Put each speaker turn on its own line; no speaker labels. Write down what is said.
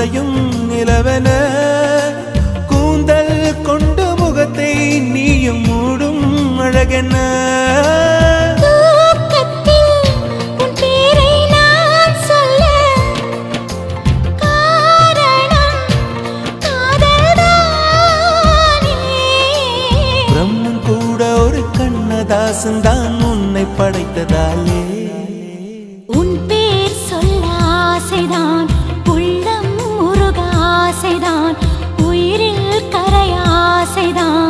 நுழையும் நிலவென கூந்தல் கொண்டு முகத்தை நீயும் மூடும் அழகென தாசன்தான் உன்னை படைத்ததாலே
உன் பேர் சொல்ல ஆசைதான் உள்ளம் முருக ஆசைதான் உயிரில் கரையாசைதான்